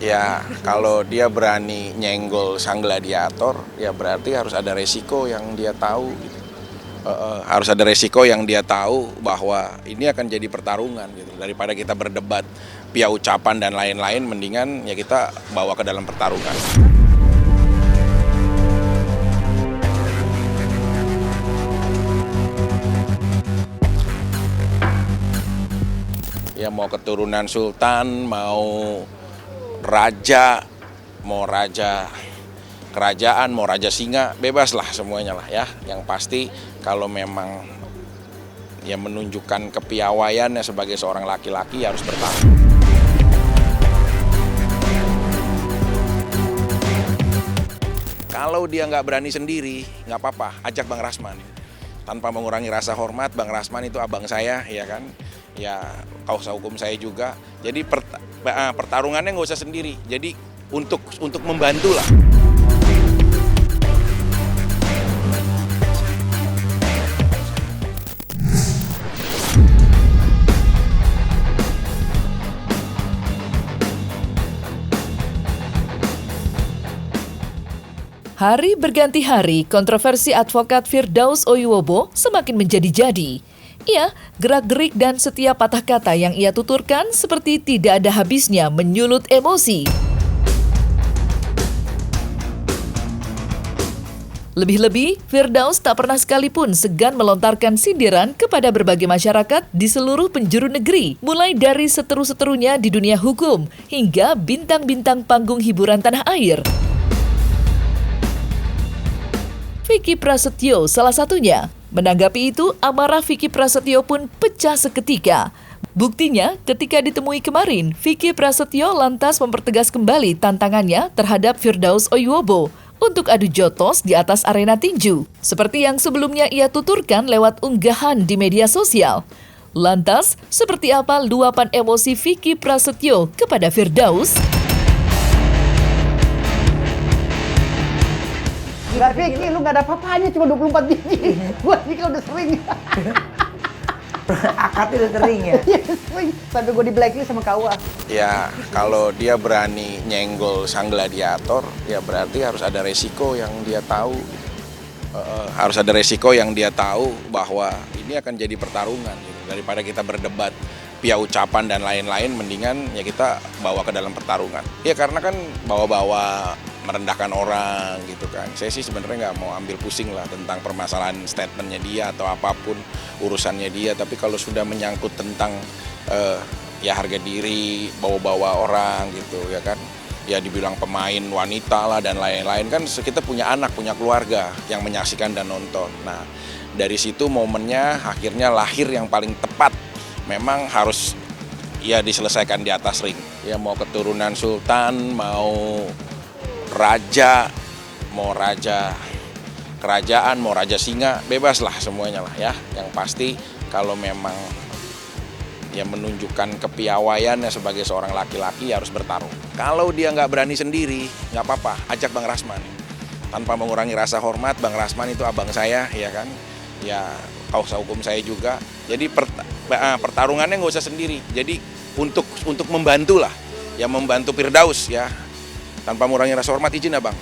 Ya, kalau dia berani nyenggol sang gladiator, ya berarti harus ada resiko yang dia tahu gitu. Harus ada resiko yang dia tahu bahwa ini akan jadi pertarungan gitu. Daripada kita berdebat via ucapan dan lain-lain, mendingan ya kita bawa ke dalam pertarungan. Ya mau keturunan sultan, mau raja, mau raja kerajaan, mau raja singa, bebas lah semuanya lah ya. Yang pasti kalau memang ya menunjukkan kepiawaiannya sebagai seorang laki-laki ya harus bertahan. Kalau dia nggak berani sendiri, nggak apa-apa, ajak Bang Rasman. Tanpa mengurangi rasa hormat, Bang Rasman itu abang saya, ya kan? Ya kuasa hukum saya juga. Jadi pertarungannya nggak usah sendiri. Jadi untuk membantu lah. Hari berganti hari, kontroversi advokat Firdaus Oyuwobo semakin menjadi-jadi. Ia gerak-gerik dan setiap patah kata yang ia tuturkan seperti tidak ada habisnya menyulut emosi. Lebih-lebih, Firdaus tak pernah sekalipun segan melontarkan sindiran kepada berbagai masyarakat di seluruh penjuru negeri, mulai dari seteru-seterunya di dunia hukum hingga bintang-bintang panggung hiburan tanah air. Vicky Prasetyo salah satunya. Menanggapi itu, amarah Vicky Prasetyo pun pecah seketika. Buktinya, ketika ditemui kemarin, Vicky Prasetyo lantas mempertegas kembali tantangannya terhadap Firdaus Oyuwobo untuk adu jotos di atas arena tinju, seperti yang sebelumnya ia tuturkan lewat unggahan di media sosial. Lantas, seperti apa luapan emosi Vicky Prasetyo kepada Firdaus? Gak Vicky, lu gak ada apa-apanya, cuma 24 biji. Gua Vicky udah sering. Akadnya udah sering ya? Iya, sering. Sampai gua di blacklist sama KUA. Ya kalau dia berani nyenggol sang gladiator, ya berarti harus ada resiko yang dia tahu. Harus ada resiko yang dia tahu bahwa ini akan jadi pertarungan gitu. Daripada kita berdebat via ucapan dan lain-lain, mendingan ya kita bawa ke dalam pertarungan. Ya karena kan bawa-bawa merendahkan orang gitu kan. Saya sih sebenarnya nggak mau ambil pusing lah tentang permasalahan statementnya dia atau apapun urusannya dia. Tapi kalau sudah menyangkut tentang ya harga diri, bawa-bawa orang gitu ya kan. Ya dibilang pemain wanita lah dan lain-lain kan, kita punya anak, punya keluarga yang menyaksikan dan nonton. Nah dari situ momennya akhirnya lahir yang paling tepat. Memang harus ya diselesaikan di atas ring. Ya mau keturunan sultan, mau raja, mau raja kerajaan, mau raja singa, bebas lah semuanya lah ya. Yang pasti kalau memang ya menunjukkan kepiawaiannya sebagai seorang laki-laki ya harus bertarung. Kalau dia nggak berani sendiri, nggak apa-apa, ajak Bang Rasman. Tanpa mengurangi rasa hormat, Bang Rasman itu abang saya, ya kan? Ya kuasa hukum saya juga. Jadi pertarungannya nggak usah sendiri. Jadi untuk membantu lah, ya membantu Firdaus ya. Tanpa mengurangi rasa hormat, izin ya Bang.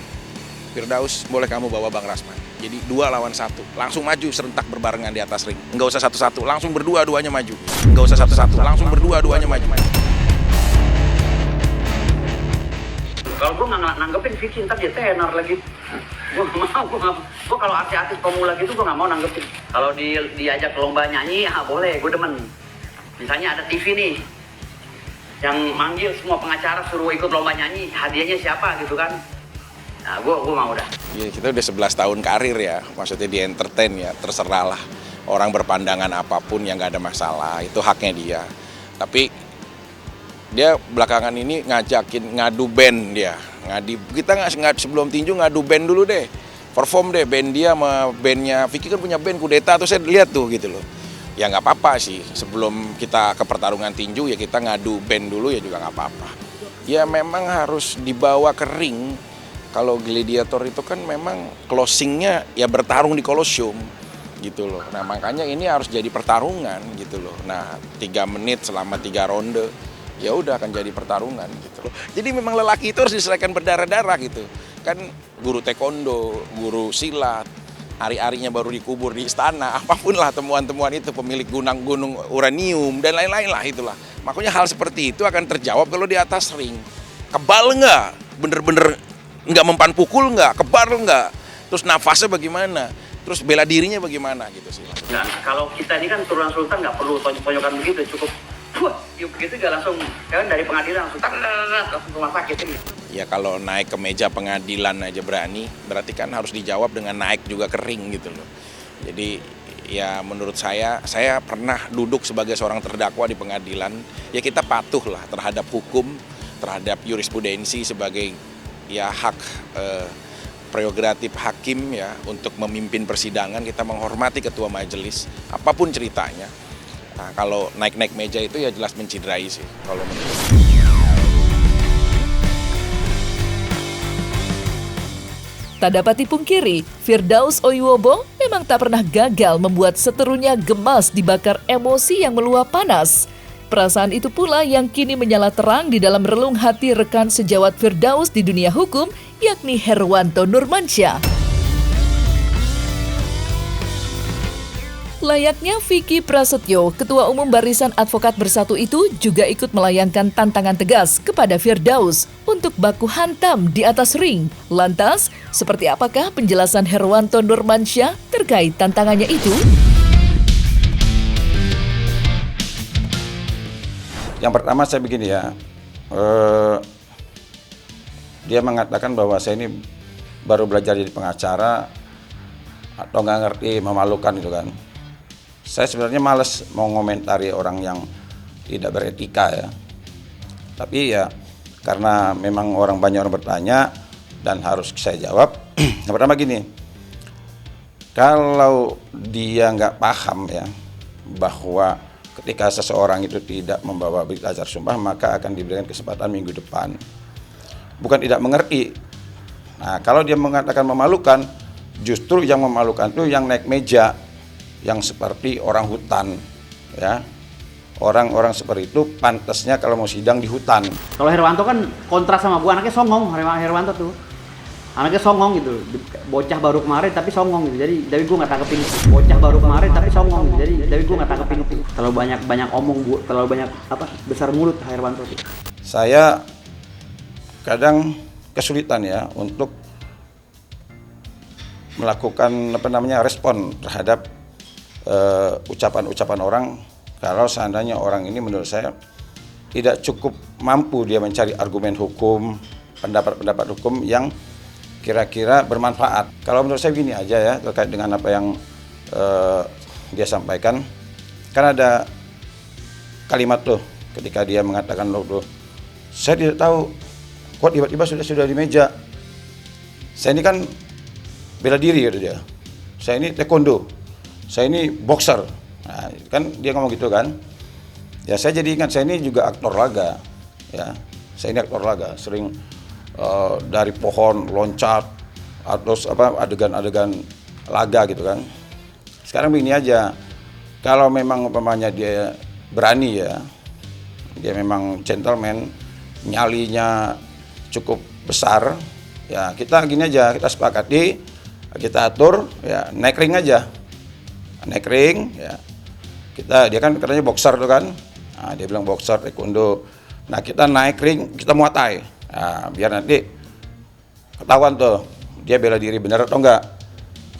Firdaus, boleh kamu bawa Bang Rasman. Jadi 2 lawan 1, langsung maju serentak berbarengan di atas ring. Nggak usah satu-satu, langsung berdua-duanya maju. Nggak usah satu-satu, langsung berdua-duanya maju. Kalau gue nggak nanggepin Vicky, ntar dia tenar lagi. Gue nggak mau, gue kalau artis-artis pemula gitu gue nggak mau nanggepin. Kalau diajak lomba nyanyi, ya boleh, gue demen. Misalnya ada TV nih, yang manggil semua pengacara suruh ikut lomba nyanyi, hadiahnya siapa gitu kan. Nah, gue mau dah. Ya, kita udah 11 tahun karir ya, maksudnya di entertain ya, terserah lah. Orang berpandangan apapun yang nggak ada masalah, itu haknya dia. Tapi dia belakangan ini ngajakin ngadu band dia. Kita nggak sebelum tinju ngadu band dulu deh. Perform deh band dia sama bandnya Vicky, kan punya band Kudeta tuh, saya lihat tuh gitu loh. Ya nggak apa-apa sih, sebelum kita ke pertarungan tinju ya kita ngadu band dulu ya juga nggak apa-apa. Ya memang harus dibawa ke ring. Kalau gladiator itu kan memang closingnya ya bertarung di Kolosium gitu loh. Nah makanya ini harus jadi pertarungan gitu loh. Nah 3 menit selama 3 ronde. ya udah akan jadi pertarungan gitu loh. Jadi memang lelaki itu harus diselesaikan berdarah-darah gitu. Kan guru taekwondo, guru silat, ari-arinya baru dikubur di istana, apapun lah temuan-temuan itu, pemilik gunung uranium dan lain-lain lah itulah. Makanya hal seperti itu akan terjawab kalau di atas ring. Kebal nggak? Bener-bener nggak mempan pukul nggak? Kebal nggak? Terus nafasnya bagaimana? Terus bela dirinya bagaimana gitu sih. Nah, kalau kita ini kan turunan sultan nggak perlu tonjok-tonjokan begitu, cukup yuk begitu aja langsung, kan dari pengadilan langsung langsung ke rumah sakit ini. Ya kalau naik ke meja pengadilan aja berani, berarti kan harus dijawab dengan naik juga ke ring gitu loh. Jadi ya menurut saya pernah duduk sebagai seorang terdakwa di pengadilan, ya kita patuh lah terhadap hukum, terhadap jurisprudensi sebagai ya hak prerogatif hakim ya untuk memimpin persidangan, kita menghormati ketua majelis, apapun ceritanya. Nah, kalau naik-naik meja itu ya jelas menciderai sih kalau menurut saya. Tak dapat dipungkiri, Firdaus Oiwobo memang tak pernah gagal membuat seterunya gemas dibakar emosi yang meluap panas. Perasaan itu pula yang kini menyala terang di dalam relung hati rekan sejawat Firdaus di dunia hukum, yakni Herwanto Nurmansyah. Layaknya Vicky Prasetyo, Ketua Umum Barisan Advokat Bersatu itu juga ikut melayangkan tantangan tegas kepada Firdaus untuk baku hantam di atas ring. Lantas, seperti apakah penjelasan Herwanto Nurmansyah terkait tantangannya itu? Yang pertama saya begini ya, dia mengatakan bahwa saya ini baru belajar jadi pengacara atau nggak ngerti, memalukan gitu kan. Saya sebenarnya males mau ngomentari orang yang tidak beretika ya. Tapi ya karena memang banyak orang bertanya dan harus saya jawab. Yang pertama gini, kalau dia nggak paham ya bahwa ketika seseorang itu tidak membawa berita acara sumpah maka akan diberikan kesempatan minggu depan. Bukan tidak mengerti. Nah, kalau dia mengatakan memalukan, justru yang memalukan itu yang naik meja, yang seperti orang hutan, ya. Orang-orang seperti itu pantasnya kalau mau sidang di hutan. Kalau Herwanto kan kontras sama gua, anaknya songong, Herwanto tuh. Anaknya songong gitu, bocah baru kemarin tapi songong gitu. Jadi dari gua nggak tangkepin. Bocah baru kemarin tapi songong gitu. Jadi dari gua nggak tangkepin. Terlalu banyak omong, terlalu banyak besar mulut Herwanto tuh. Saya kadang kesulitan ya untuk melakukan respon terhadap ucapan-ucapan orang kalau seandainya orang ini menurut saya tidak cukup mampu dia mencari argumen hukum, pendapat-pendapat hukum yang kira-kira bermanfaat. Kalau menurut saya gini aja ya terkait dengan apa yang dia sampaikan, kan ada kalimat tuh ketika dia mengatakan loh, saya tidak tahu kok tiba-tiba sudah di meja. Saya ini kan bela diri gitu dia. Saya ini taekwondo. Saya ini boxer. Nah, kan dia ngomong gitu kan. Ya saya jadi ingat saya ini juga aktor laga. Ya, saya ini aktor laga, sering dari pohon loncat atau adegan-adegan laga gitu kan. Sekarang begini aja. Kalau memang umpamanya dia berani ya, dia memang gentleman, nyalinya cukup besar, ya kita gini aja, kita sepakati, kita atur, ya naik ring aja. Naik ring, ya dia kan katanya boxer tuh kan, nah, dia bilang boxer taekwondo. Nah kita naik ring, kita muatai, nah, biar nanti ketahuan tuh dia bela diri benar atau enggak,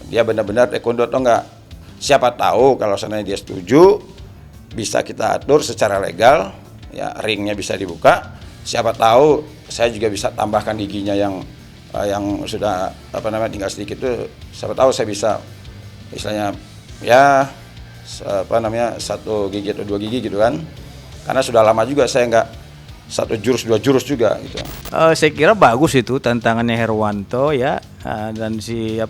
dia benar-benar taekwondo atau enggak. Siapa tahu kalau seandainya dia setuju, bisa kita atur secara legal, ya ringnya bisa dibuka. Siapa tahu saya juga bisa tambahkan giginya yang sudah tinggal sedikit tuh. Siapa tahu saya bisa misalnya ya 1 gigi atau 2 gigi gitu kan, karena sudah lama juga saya nggak 1 jurus 2 jurus juga gitu. Saya kira bagus itu tantangannya Herwanto ya, dan si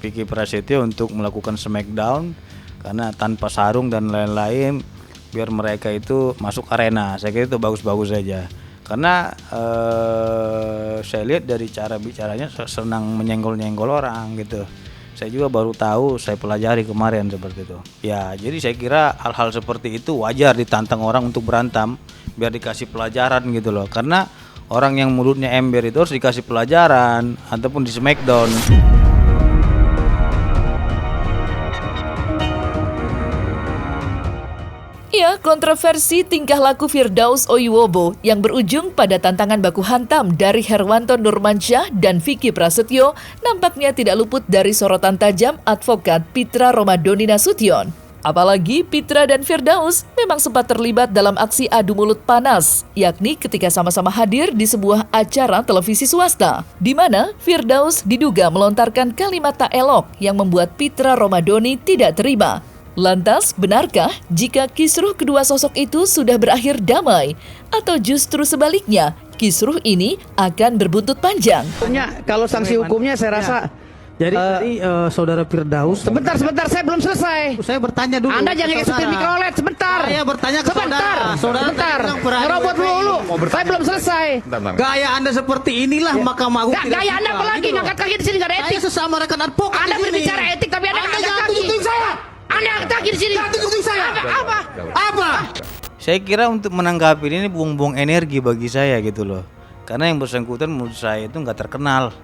Vicky Prasetyo untuk melakukan smackdown karena tanpa sarung dan lain-lain biar mereka itu masuk arena. Saya kira itu bagus-bagus saja karena saya lihat dari cara bicaranya senang menyenggol-nyenggol orang gitu. Saya juga baru tahu, saya pelajari kemarin seperti itu. Ya, jadi saya kira hal-hal seperti itu wajar ditantang orang untuk berantem biar dikasih pelajaran gitu loh. Karena orang yang mulutnya ember itu harus dikasih pelajaran ataupun di smackdown. Ya, kontroversi tingkah laku Firdaus Oiwobo yang berujung pada tantangan baku hantam dari Herwanto Nurmansyah dan Vicky Prasetyo nampaknya tidak luput dari sorotan tajam advokat Pitra Romadhoni Nasution. Apalagi Pitra dan Firdaus memang sempat terlibat dalam aksi adu mulut panas, yakni ketika sama-sama hadir di sebuah acara televisi swasta, di mana Firdaus diduga melontarkan kalimat tak elok yang membuat Pitra Romadhoni tidak terima. Lantas, benarkah jika kisruh kedua sosok itu sudah berakhir damai? Atau justru sebaliknya, kisruh ini akan berbuntut panjang? Kalau sanksi hukumnya saya rasa Jadi tadi saudara Firdaus. sebentar saya belum selesai. Saya bertanya dulu. Anda jangan kayak supir mikrolet sebentar. Saya bertanya ke sebentar. Saudara Ngerobot dulu. Saya belum selesai. Gaya Anda seperti inilah Mahkamah Agung. Gak, gaya Anda apa lagi ngangkat kaki di sini gak ada etik. Saya sesama rekan advokat. Anda berbicara etik tapi Anda ngangkat kaki. Anda angkat kaki di sini. Apa? Saya kira untuk menanggapi ini buang-buang energi bagi saya gitu loh. Karena yang bersangkutan menurut saya itu nggak terkenal.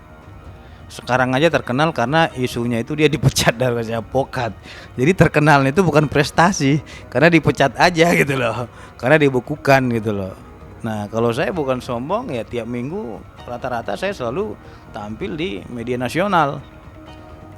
Sekarang aja terkenal karena isunya itu dia dipecat dari advokat. Jadi terkenalnya itu bukan prestasi, karena dipecat aja gitu loh. Karena dibekukan gitu loh. Nah, kalau saya bukan sombong ya tiap minggu rata-rata saya selalu tampil di media nasional.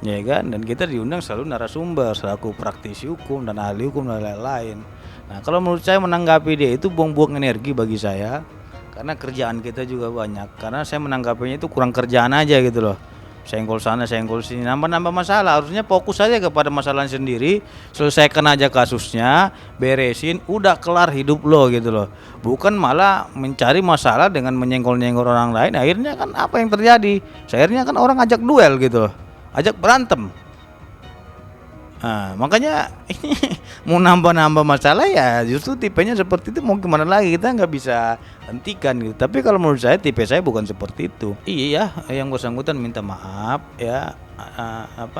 Ya kan, dan kita diundang selalu narasumber selaku praktisi hukum dan ahli hukum dan lain-lain. Nah, kalau menurut saya menanggapi dia itu buang-buang energi bagi saya, karena kerjaan kita juga banyak. Karena saya menanggapinya itu kurang kerjaan aja gitu loh. Senggol sana, senggol sini, nambah-nambah masalah. Harusnya fokus saja kepada masalah sendiri, selesaikan aja kasusnya, beresin, udah kelar hidup lo gitu loh. Bukan malah mencari masalah dengan menyenggol-nyenggol orang lain. Akhirnya kan apa yang terjadi? Akhirnya kan orang ajak duel gitu loh. Ajak berantem. Nah, makanya ini mau nambah-nambah masalah ya justru tipenya seperti itu, mau gimana lagi, kita nggak bisa hentikan gitu. Tapi kalau menurut saya tipe saya bukan seperti itu. Iya, yang bersangkutan minta maaf ya,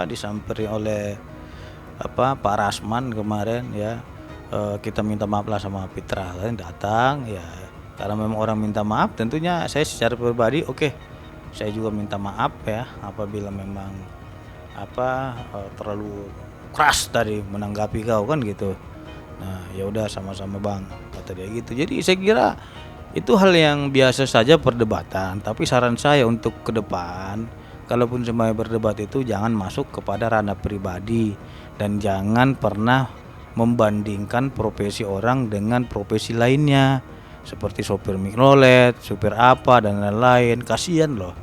disamperi oleh Pak Rasman kemarin ya. Kita minta maaf lah sama Pitra kan datang ya. Karena memang orang minta maaf, tentunya saya secara pribadi oke, saya juga minta maaf ya apabila memang terlalu keras tadi menanggapi kau kan gitu. Nah, ya udah sama-sama Bang, kata dia gitu. Jadi saya kira itu hal yang biasa saja perdebatan, tapi saran saya untuk ke depan, kalaupun semuanya berdebat itu jangan masuk kepada ranah pribadi dan jangan pernah membandingkan profesi orang dengan profesi lainnya seperti sopir mikrolet, supir apa dan lain-lain. Kasihan loh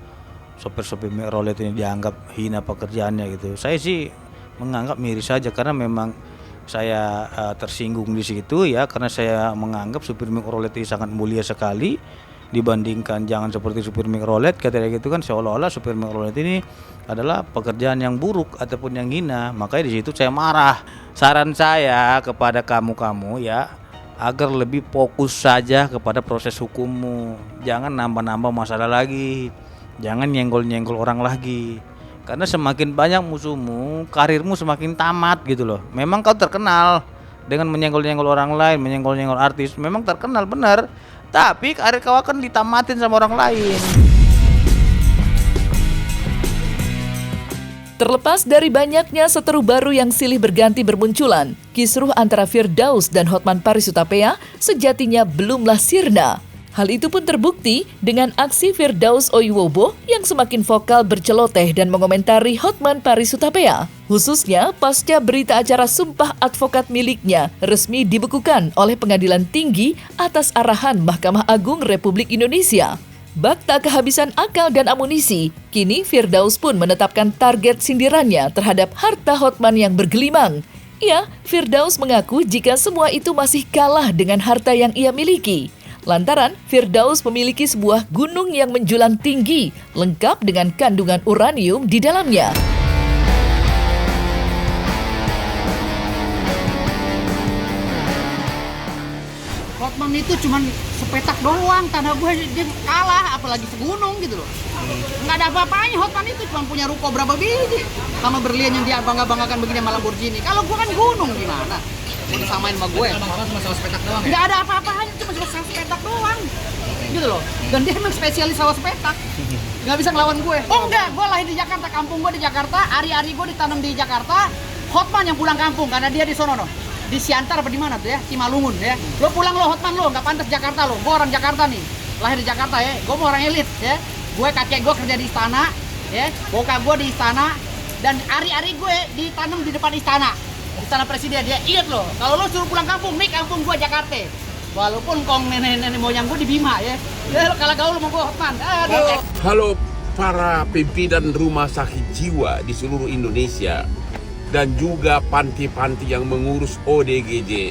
sopir-sopir mikrolet ini dianggap hina pekerjaannya gitu. Saya sih menganggap miris saja karena memang saya tersinggung di situ ya, karena saya menganggap supir mikrolet ini sangat mulia sekali dibandingkan jangan seperti supir mikrolet, katanya gitu kan, seolah-olah supir mikrolet ini adalah pekerjaan yang buruk ataupun yang hina. Makanya di situ saya marah. Saran saya kepada kamu ya, agar lebih fokus saja kepada proses hukummu. Jangan nambah-nambah masalah lagi. Jangan nyenggol-nyenggol orang lagi. Karena semakin banyak musuhmu, karirmu semakin tamat gitu loh. Memang kau terkenal dengan menyenggol-nyenggol orang lain, menyenggol-nyenggol artis. Memang terkenal benar. Tapi karir kau akan ditamatin sama orang lain. Terlepas dari banyaknya seteru baru yang silih berganti bermunculan, kisruh antara Firdaus dan Hotman Paris Hutapea sejatinya belumlah sirna. Hal itu pun terbukti dengan aksi Firdaus Oiwobo yang semakin vokal berceloteh dan mengomentari Hotman Paris Hutapea. Khususnya pasca berita acara sumpah advokat miliknya resmi dibekukan oleh Pengadilan Tinggi atas arahan Mahkamah Agung Republik Indonesia. Bak tak kehabisan akal dan amunisi, kini Firdaus pun menetapkan target sindirannya terhadap harta Hotman yang bergelimang. Ya, Firdaus mengaku jika semua itu masih kalah dengan harta yang ia miliki. Lantaran Firdaus memiliki sebuah gunung yang menjulang tinggi, lengkap dengan kandungan uranium di dalamnya. Hotman Hotman itu cuman sepetak doang, tanah gue dia kalah, apalagi segunung gitu loh. Nggak ada apa-apanya Hotman itu, cuma punya ruko berapa biji sama berlian yang dia bangga-banggakan begini sama Lamborghini. Kalau gue kan gunung gimana? Mau disamain sama gue? Cuma sepetak doang ya? Nggak ada apa-apanya, cuma sepetak doang gitu loh. Dan dia emang spesialis sawah sepetak, nggak bisa ngelawan gue. Oh enggak, gue lahir di Jakarta, kampung gue di Jakarta, ari-ari gue ditanam di Jakarta. Hotman yang pulang kampung karena dia di sono no. Di Siantar apa di mana tuh ya, Simalungun ya. Lo pulang lo Hotman lo, nggak pantas Jakarta lo. Gue orang Jakarta nih, lahir di Jakarta ya. Gue mau orang elit ya. Gue kakek gue kerja di istana, ya. Bokap gue di istana, dan ari-ari gue ditanam di depan istana presiden ya. Ingat lo, kalau lo suruh pulang kampung, nih kampung gue Jakarta. Walaupun kong nenek-nenek moyang gue di Bima ya. Ya lo kalau gaul mau gue Hotman. Aduh. Halo para pimpinan rumah sakit jiwa di seluruh Indonesia dan juga panti-panti yang mengurus ODGJ.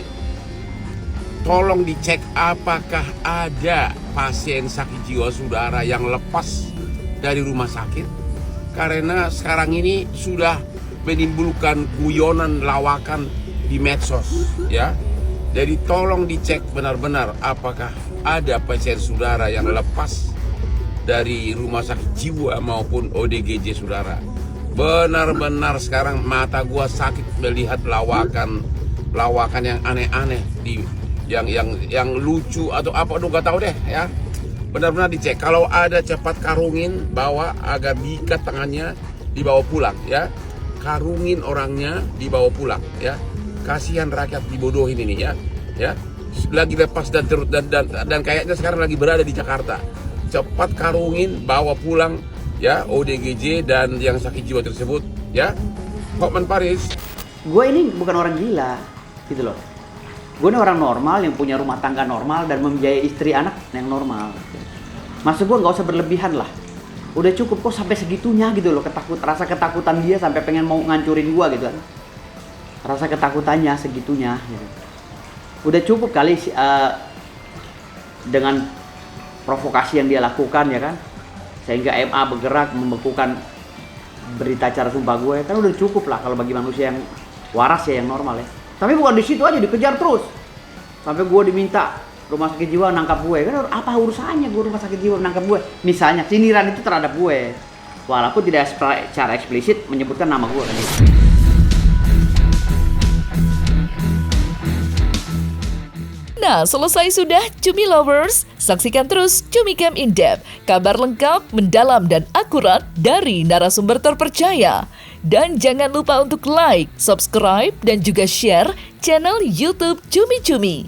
Tolong dicek apakah ada pasien sakit jiwa saudara yang lepas dari rumah sakit. Karena sekarang ini sudah menimbulkan guyonan lawakan di medsos ya. Jadi tolong dicek benar-benar apakah ada pasien saudara yang lepas dari rumah sakit jiwa maupun ODGJ saudara. Benar-benar sekarang mata gua sakit melihat lawakan yang aneh-aneh di yang lucu atau apa aduh gak tahu deh ya. Benar-benar dicek. Kalau ada cepat karungin, bawa agar diikat tangannya, dibawa pulang ya. Karungin orangnya, dibawa pulang ya. Kasihan rakyat dibodohin ini ya. Ya. Lagi lepas dan kayaknya sekarang lagi berada di Jakarta. Cepat karungin, bawa pulang ya ODGJ dan yang sakit jiwa tersebut ya. Hotman Paris. Gue ini bukan orang gila gitu loh. Gue ini orang normal yang punya rumah tangga normal dan membiayai istri anak yang normal. Maksud gue nggak usah berlebihan lah. Udah cukup kok sampai segitunya gitu loh, rasa ketakutan dia sampai pengen mau ngancurin gue gitu kan. Rasa ketakutannya segitunya gitu. Udah cukup kali dengan provokasi yang dia lakukan ya kan, sehingga MA bergerak membekukan berita acara sumpah gue, kan udah cukup lah kalau bagi manusia yang waras ya, yang normal ya. Tapi bukan di situ aja, dikejar terus sampai gue diminta rumah sakit jiwa nangkap gue. Kan apa urusannya gue rumah sakit jiwa nangkap gue? Misalnya sindiran itu terhadap gue, walaupun tidak secara eksplisit menyebutkan nama gue kan gitu. Nah, selesai sudah Cumi Lovers. Saksikan terus Cumi Camp In Depth, kabar lengkap, mendalam, dan akurat dari narasumber terpercaya. Dan jangan lupa untuk like, subscribe, dan juga share channel YouTube Cumi Cumi.